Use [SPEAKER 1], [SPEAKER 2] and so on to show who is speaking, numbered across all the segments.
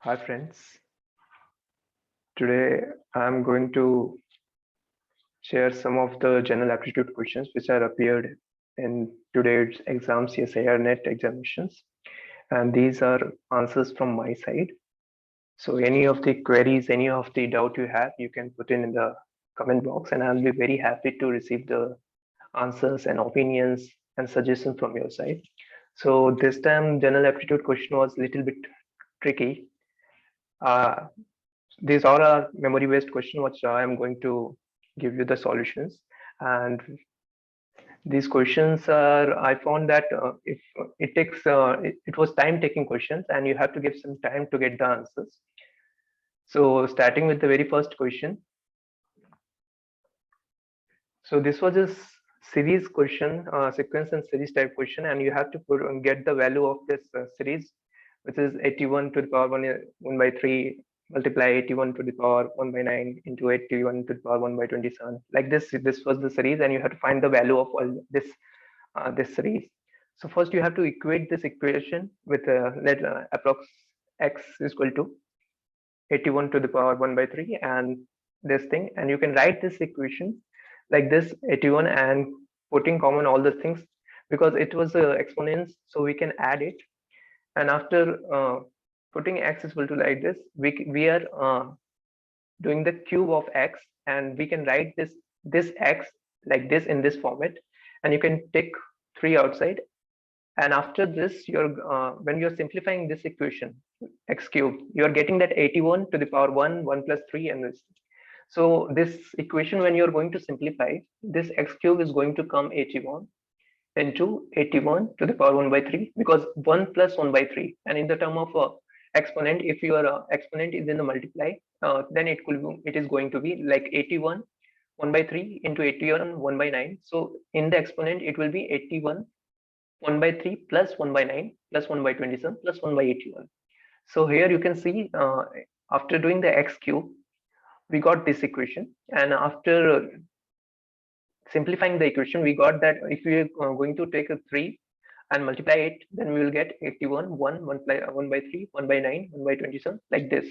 [SPEAKER 1] Hi friends, today I'm going to share some of the general aptitude questions which are appeared in today's exam CSIR-NET examinations, and these are answers from my side. So any of the queries, any of the doubt you have, you can put in the comment box and I'll be very happy to receive the answers and opinions and suggestions from your side. So this time general aptitude question was a little bit tricky. Uh, these are a memory based question which I am going to give you the solutions, and these questions are, I found that if it takes it was time taking questions and you have to give some time to get the answers. So starting with the very first question, so this was a series question, sequence and series type question, and you have to get the value of this series, which is 81 to the power 1 by 3 multiply 81 to the power 1 by 9 into 81 to the power 1 by 27. Like this was the series, and you have to find the value of all this series. So first you have to equate this equation with let approx x is equal to 81 to the power 1 by 3 and this thing, and you can write this equation like this 81 and putting common all the things because it was exponents, so we can add it. And after putting x is equal to like this, we are doing the cube of x, and we can write this x like this in this format, and you can take 3 outside. And after this, you're when you're simplifying this equation x cube, you're getting that 81 to the power 1 plus 3 and this. So this equation, when you're going to simplify, this x cube is going to come 81 into 81 to the power 1 by 3, because 1 plus 1 by 3, and in the term of exponent, if your exponent is in the multiply, then it is going to be like 81 1 by 3 into 81 1 by 9. So in the exponent it will be 81 1 by 3 plus 1 by 9 plus 1 by 27 plus 1 by 81. So here you can see after doing the x cube, we got this equation, and after simplifying the equation, we got that if we are going to take a 3 and multiply it, then we will get 81 1 by 3 1 by 9 1 by 27 like this.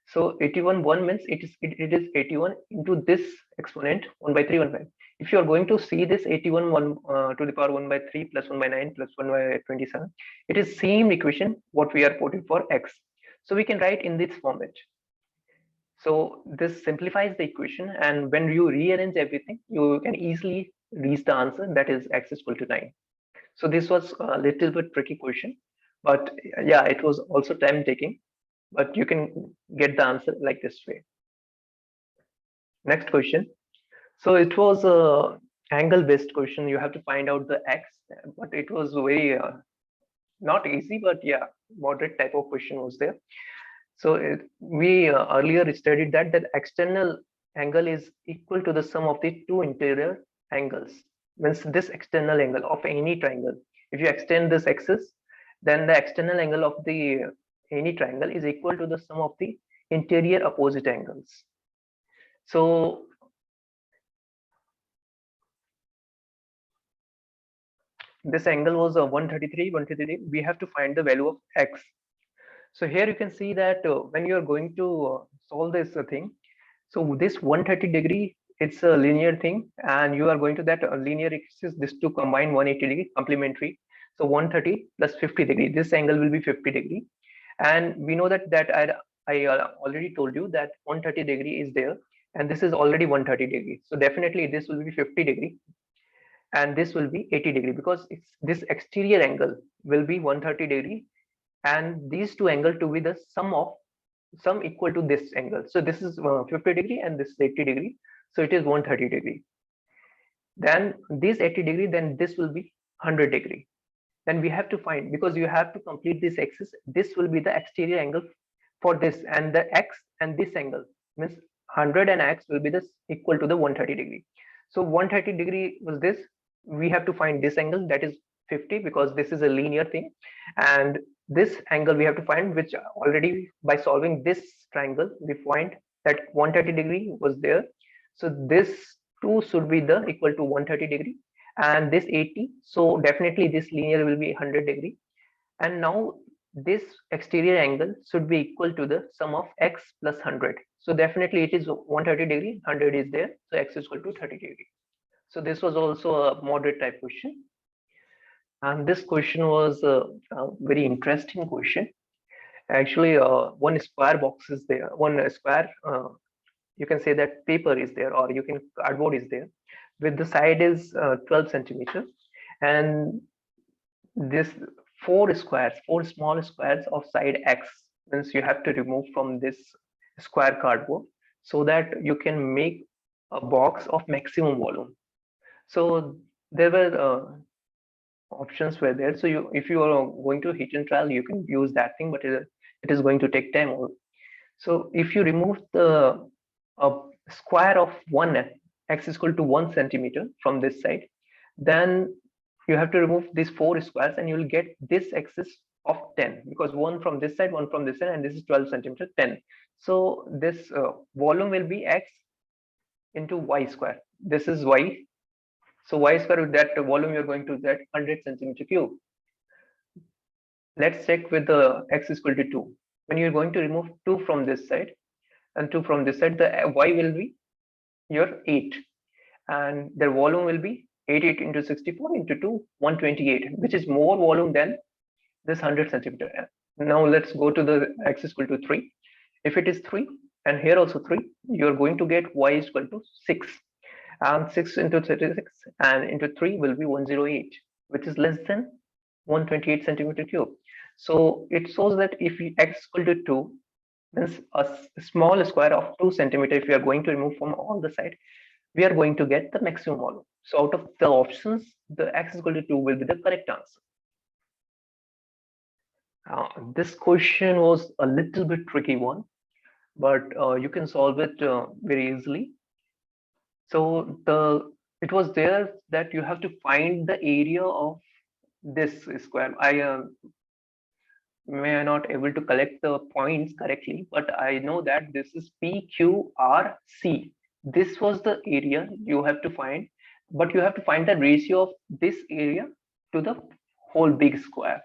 [SPEAKER 1] So 81 1 means it is 81 into this exponent 1 by 3 1 by. If you are going to see this 81 1 to the power 1 by 3 plus 1 by 9 plus 1 by 27, it is same equation what we are putting for x. So we can write in this format. So this simplifies the equation, and when you rearrange everything, you can easily reach the answer, that is x is equal to 9. So this was a little bit tricky question, but yeah, it was also time taking, but you can get the answer like this way. Next question. So it was a angle based question. You have to find out the x, but it was very not easy, but yeah, moderate type of question was there. So we earlier studied that external angle is equal to the sum of the two interior angles. Means this external angle of any triangle, if you extend this axis, then the external angle of the any triangle is equal to the sum of the interior opposite angles. So this angle was 133. We have to find the value of x. So here you can see that when you are going to solve this thing, so this 130 degree, it's a linear thing, and you are going to that linear axis, this to combine 180 degree complementary. So 130 plus 50 degree, this angle will be 50 degree, and we know that I already told you that 130 degree is there, and this is already 130 degree. So definitely this will be 50 degree, and this will be 80 degree, because it's this exterior angle will be 130 degree, and these two angles to be the sum equal to this angle. So this is 50 degree and this is 80 degree. So it is 130 degree. Then this 80 degree, then this will be 100 degree. Then we have to find, because you have to complete this axis, this will be the exterior angle for this, and the x and this angle means 100 and x will be this equal to the 130 degree. So 130 degree was this. We have to find this angle, that is 50, because this is a linear thing, and this angle we have to find, which already by solving this triangle we find that 130 degree was there. So this 2 should be the equal to 130 degree, and this 80, so definitely this linear will be 100 degree. And now this exterior angle should be equal to the sum of x plus 100. So definitely it is 130 degree, 100 is there, so x is equal to 30 degree. So this was also a moderate type question, and this question was a very interesting question. Actually, one square box is there, one square, you can say that paper is there, or you can cardboard is there, with the side is 12 centimeter, and this four small squares of side x means you have to remove from this square cardboard so that you can make a box of maximum volume. So there were options were there. So you, if you are going to hit and trial, you can use that thing, but it is going to take time. So if you remove the square of one x is equal to 1 centimeter from this side, then you have to remove these four squares and you will get this axis of 10, because one from this side, one from this side, and this is 12 centimeter, 10. So this volume will be x into y square. This is y. So y square, with that volume, you're going to get 100 centimeter cube. Let's check with the x is equal to 2. When you're going to remove 2 from this side and 2 from this side, the y will be your 8. And their volume will be 88 into 64 into 2, 128, which is more volume than this 100 centimeter. Now let's go to the x is equal to 3. If it is 3, and here also 3, you're going to get y is equal to 6. And 6 into 36 and into 3 will be 108, which is less than 128 centimeter cube. So it shows that if x is equal to 2, means a small square of 2 centimeter, if we are going to remove from all the side, we are going to get the maximum volume. So out of the options, the x is equal to 2 will be the correct answer. This question was a little bit tricky one, but you can solve it very easily. So it was there that you have to find the area of this square. I may not able to collect the points correctly, but I know that this is PQRC. This was the area you have to find, but you have to find the ratio of this area to the whole big square.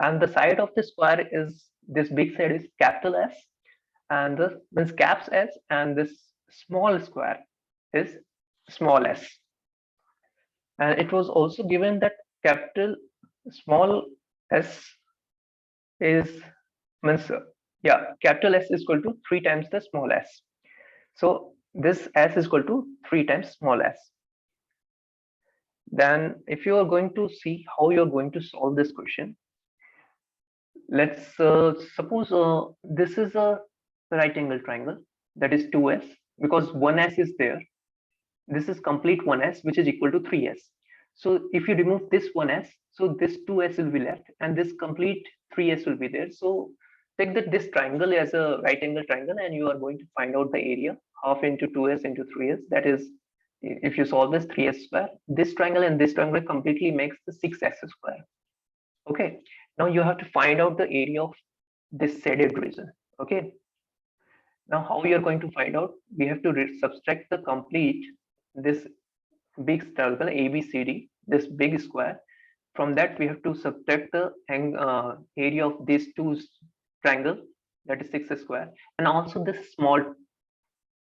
[SPEAKER 1] And the side of the square is, this big side is capital S, and this means caps S, and this small square is small s. And it was also given that capital small s is, means capital S is equal to 3 times the small s. So this s is equal to 3 times small s. Then if you are going to see how you are going to solve this question, let's suppose this is a right angle triangle, that is 2s, because 1s is there. This is complete 1s, which is equal to 3s. So if you remove this 1s, so this 2s will be left, and this complete 3s will be there. So take that this triangle as a right angle triangle, and you are going to find out the area, half into 2s into 3s. That is, if you solve this, 3s square. This triangle and this triangle completely makes the 6s square. Okay, now you have to find out the area of this shaded region. Okay, now how you are going to find out? We have to subtract the complete this big circle ABCD, this big square. From that, we have to subtract the area of these two triangle, that is 6 square, and also this small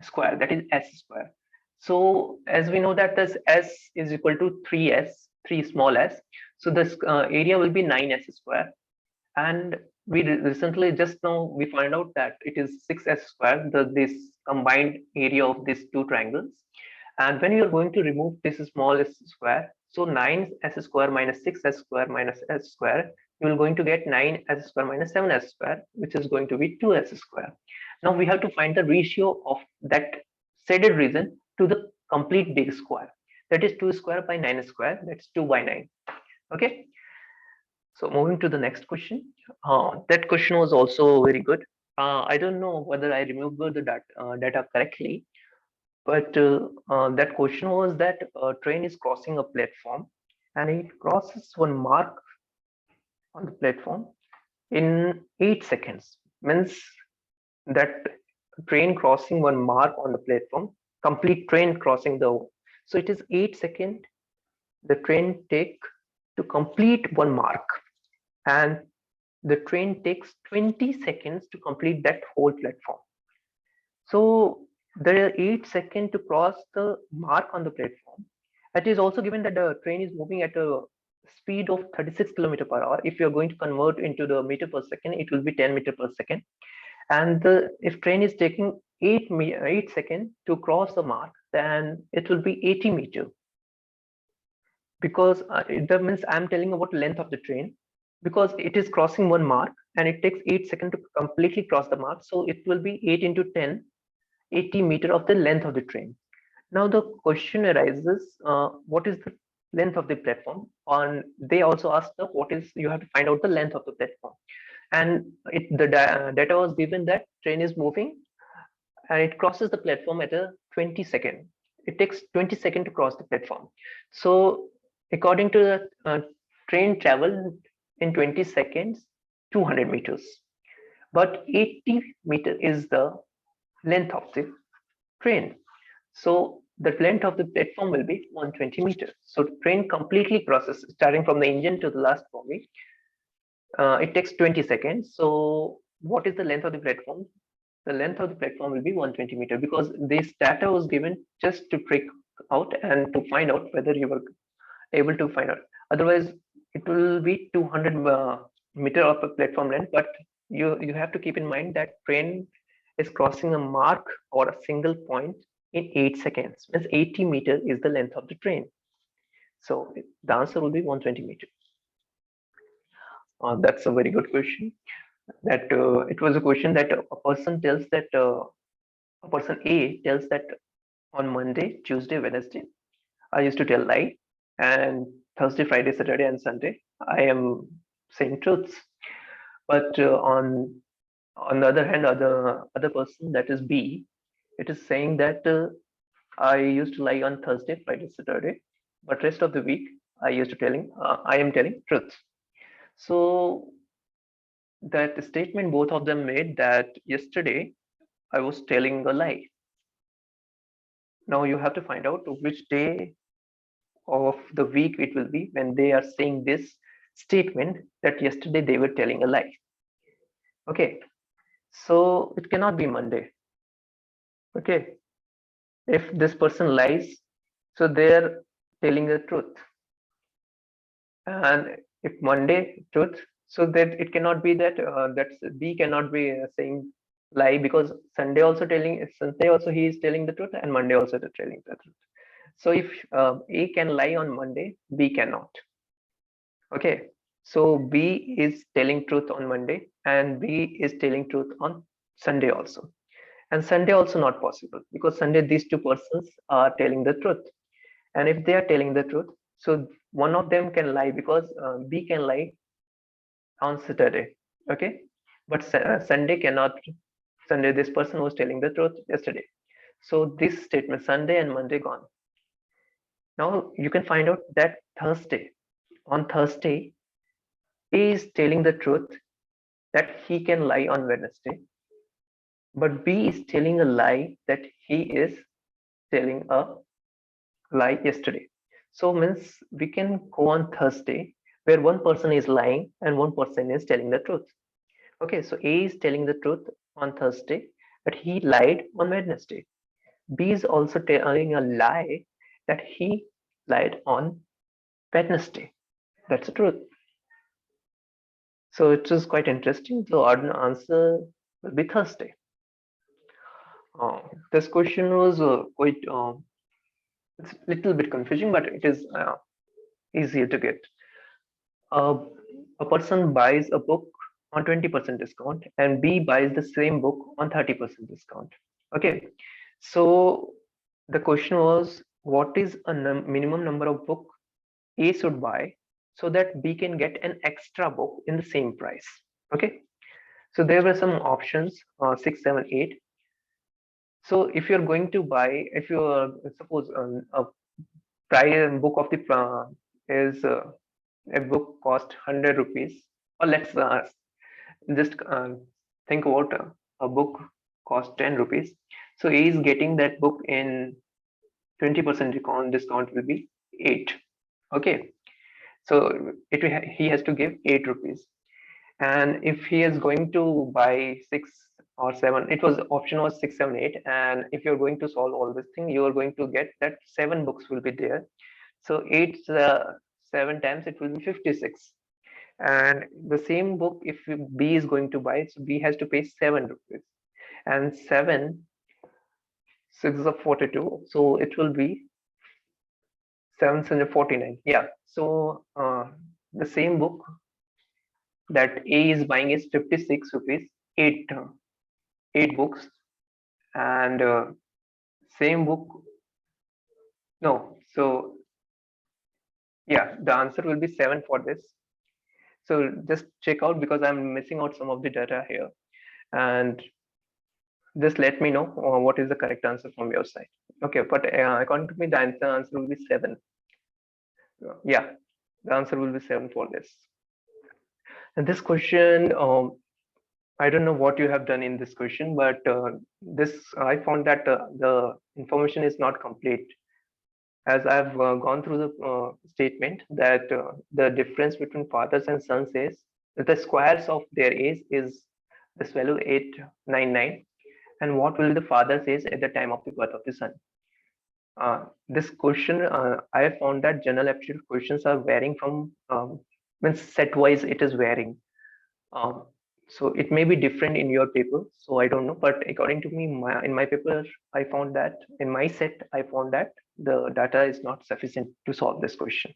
[SPEAKER 1] square, that is s square. So as we know that this s is equal to 3s, 3 small s, so this area will be 9s square. And we recently, just now, we find out that it is 6s square, this combined area of these two triangles. And when you are going to remove this small s square, so 9s square minus 6s square minus s square, you are going to get 9s square minus 7s square, which is going to be 2s square. Now we have to find the ratio of that shaded region to the complete big square. That is 2 square by 9 square, that's 2 by 9. Okay. So moving to the next question. That question was also very good. I don't know whether I remember the data correctly, but that question was that a train is crossing a platform and it crosses one mark on the platform in 8 seconds. Means that train crossing one mark on the platform, complete train crossing the, so it is 8 seconds the train take to complete one mark. And the train takes 20 seconds to complete that whole platform. So there are 8 seconds to cross the mark on the platform. It is also given that the train is moving at a speed of 36 km per hour. If you're going to convert into the meter per second, it will be 10 meter per second. And if train is taking 8 seconds to cross the mark, then it will be 80 meter. Because that means I'm telling about length of the train, because it is crossing one mark and it takes 8 seconds to completely cross the mark. So it will be 8 into 10, 80 meter of the length of the train. Now the question arises, what is the length of the platform? They also asked you have to find out the length of the platform. And the data was given that train is moving and it crosses the platform at a 20 second. It takes 20 seconds to cross the platform. So according to the train travel in 20 seconds, 200 meters. But 80 meter is the length of the train. So the length of the platform will be 120 meters. So the train completely crosses, starting from the engine to the last bogie. It takes 20 seconds. So what is the length of the platform? The length of the platform will be 120 meters, because this data was given just to trick out and to find out whether you were able to find out. Otherwise, it will be 200 meter of a platform length. But you have to keep in mind that train is crossing a mark or a single point in 8 seconds. Means 80 meters is the length of the train. So the answer will be 120 meters. That's a very good question. That it was a question that a person tells that a person A tells that on Monday, Tuesday, Wednesday, I used to tell lie, and Thursday, Friday, Saturday, and Sunday, I am saying truths. But on the other hand, other person, that is B, it is saying that I used to lie on Thursday, Friday, Saturday, but rest of the week I am telling truths. So that statement both of them made, that yesterday I was telling a lie. Now you have to find out which day of the week it will be when they are saying this statement that yesterday they were telling a lie. Okay, so it cannot be Monday. Okay, if this person lies, so they're telling the truth. And if Monday truth, so that it cannot be that that's B cannot be saying lie, because Sunday also he is telling the truth, and Monday also they're telling the truth. So if A can lie on Monday, B cannot. Okay, so B is telling truth on Monday and B is telling truth on Sunday also. And Sunday also not possible, because Sunday these two persons are telling the truth. And if they are telling the truth, so one of them can lie, because B can lie on Saturday. Okay, but Sunday cannot. Sunday, this person was telling the truth yesterday. So this statement, Sunday and Monday gone. Now you can find out that on Thursday, A is telling the truth that he can lie on Wednesday, but B is telling a lie that he is telling a lie yesterday. So means we can go on Thursday where one person is lying and one person is telling the truth. Okay, so A is telling the truth on Thursday, but he lied on Wednesday. B is also telling a lie that he lied on Wednesday. That's the truth. So it is quite interesting. So our answer will be Thursday. This question was quite it's a little bit confusing, but it is easier to get. A person buys a book on 20% discount and B buys the same book on 30% discount. Okay, so the question was, what is a minimum number of book A should buy so that B can get an extra book in the same price? Okay, so there were some options, 6, 7, 8. So if you're going to buy, if you suppose a price book of the is a book cost 100 rupees, or let's just think about a book cost 10 rupees. So he is getting that book in 20% discount will be 8. Okay, so he has to give 8 rupees. And if he is going to buy 6 or 7, it was option was 6, 7, 8. And if you're going to solve all this thing, you are going to get that 7 books will be there. So 7 times it will be 56. And the same book, if B is going to buy it, so B has to pay 7 rupees. And 6 of 42. So it will be 749. Yeah. So the same book that A is buying is 56 rupees, 8 books, and same book. No, so yeah, the answer will be 7 for this. So just check out because I'm missing out some of the data here, and just let me know what is the correct answer from your side. Okay, but according to me, the answer will be 7. Yeah, the answer will be 7 for this. And this question, I don't know what you have done in this question, but this I found that the information is not complete. As I've gone through the statement that the difference between fathers and sons is that the squares of their age is this value 899, and what will the father says at the time of the birth of the son. This question, I have found that general aptitude questions are varying from when set wise it is varying. Um, so it may be different in your paper, so I don't know, but according to me, in my paper, I found that in my set, I found that the data is not sufficient to solve this question.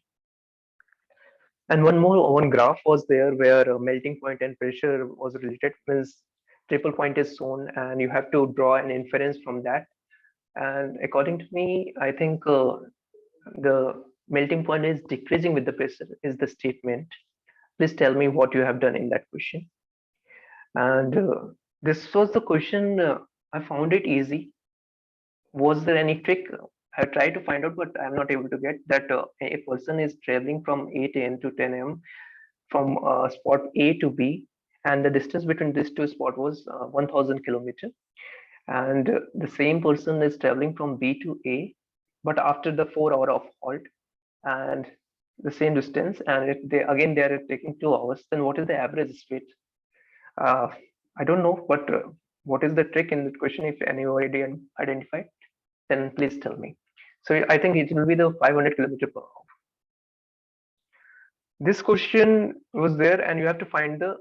[SPEAKER 1] And one graph was there where melting point and pressure was related, means triple point is shown and you have to draw an inference from that. And according to me, I think the melting point is decreasing with the pressure is the statement. Please tell me what you have done in that question. And this was the question. I found it easy. Was there any trick? I tried to find out, but I'm not able to get that. A person is traveling from 8 a.m. to 10 a.m. from spot A to B, and the distance between these two spots was 1,000 kilometers. And the same person is traveling from B to A, but after the 4 hour of halt, and the same distance, and if they are taking 2 hours, then what is the average speed? Uh, I don't know, but what is the trick in that question? If anybody identified, then please tell me. So I think it will be the 500 kilometer per hour. This question was there, and you have to find the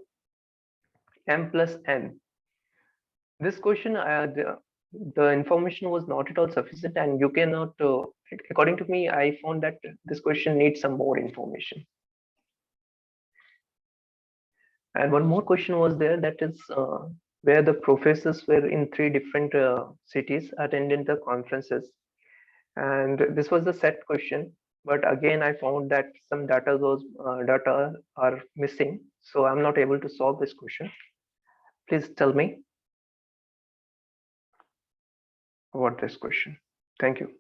[SPEAKER 1] m plus n. This question, the information was not at all sufficient, and you cannot. According to me, I found that this question needs some more information. And one more question was there, that is where the professors were in 3 different cities attending the conferences. And this was the set question, but again, I found that some data are missing. So I'm not able to solve this question. Please tell me about this question. Thank you.